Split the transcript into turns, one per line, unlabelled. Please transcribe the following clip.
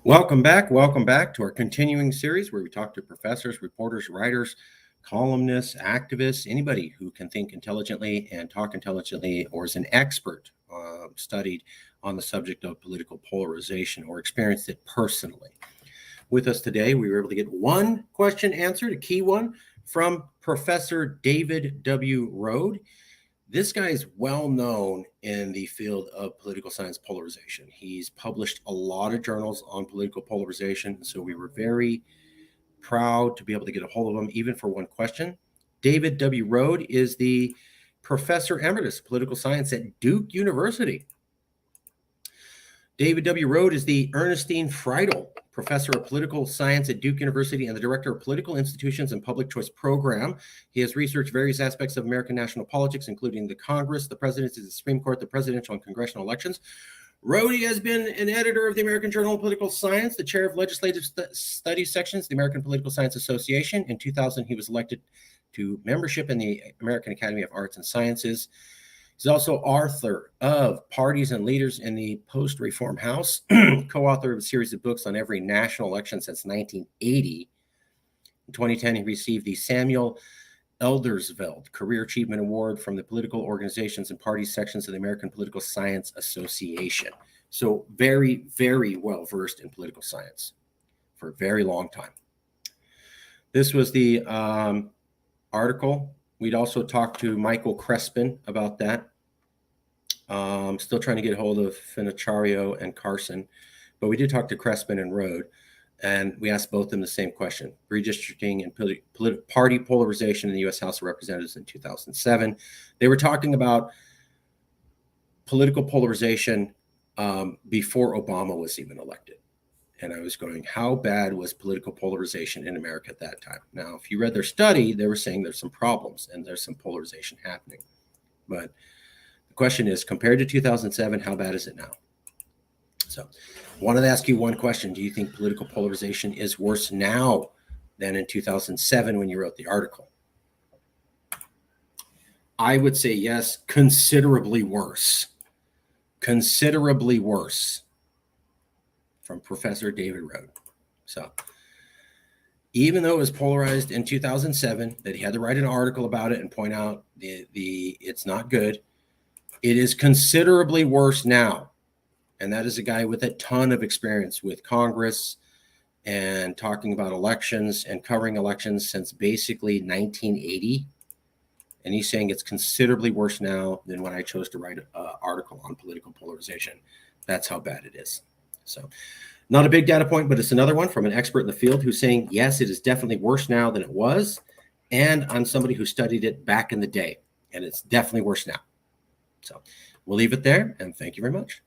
Welcome back. Welcome back to our continuing series where we talk to professors, reporters, writers, columnists, activists, anybody who can think intelligently and talk intelligently or is an expert studied on the subject of political polarization or experienced it personally. With us today, we were able to get one question answered, a key one, from Professor David W. Rohde. This guy is well known in the field of political science polarization. He's published a lot of journals on political polarization, so we were very proud to be able to get a hold of him, even for one question. David W. Rohde is the Professor Emeritus of Political Science at Duke University. David W. Rohde is the Ernestine Friedel Professor of Political Science at Duke University and the Director of Political Institutions and Public Choice Program. He has researched various aspects of American national politics, including the Congress, the presidency, the Supreme Court, the presidential and congressional elections. Rohde has been an editor of the American Journal of Political Science, the chair of legislative studies sections, the American Political Science Association. In 2000, he was elected to membership in the American Academy of Arts and Sciences. He's also author of Parties and Leaders in the Post-Reform House, co-author of a series of books on every national election since 1980. In 2010, he received the Samuel Eldersveld Career Achievement Award from the Political Organizations and Parties sections of the American Political Science Association. So very, very well versed in political science for a very long time. This was the article. We'd also talked to Michael Crespin about that. Still trying to get a hold of Finocchiaro and Carson, but we did talk to Crespin and Rohde, and we asked both of them the same question: redistricting and party polarization in the U.S. House of Representatives in 2007. They were talking about political polarization before Obama was even elected. And I was going, how bad was political polarization in America at that time? Now, if you read their study, they were saying there's some problems and there's some polarization happening. But the question is, compared to 2007, how bad is it now? So I wanted to ask you one question. Do you think political polarization is worse now than in 2007 when you wrote the article? I would say yes, considerably worse. Considerably worse. From Professor David Rohde. So even though it was polarized in 2007, that he had to write an article about it and point out the it's not good, it is considerably worse now. And that is a guy with a ton of experience with Congress and talking about elections and covering elections since basically 1980. And he's saying it's considerably worse now than when I chose to write an article on political polarization. That's how bad it is. So not a big data point, but it's another one from an expert in the field who's saying, yes, it is definitely worse now than it was. And I'm somebody who studied it back in the day, and it's definitely worse now. So we'll leave it there, and thank you very much.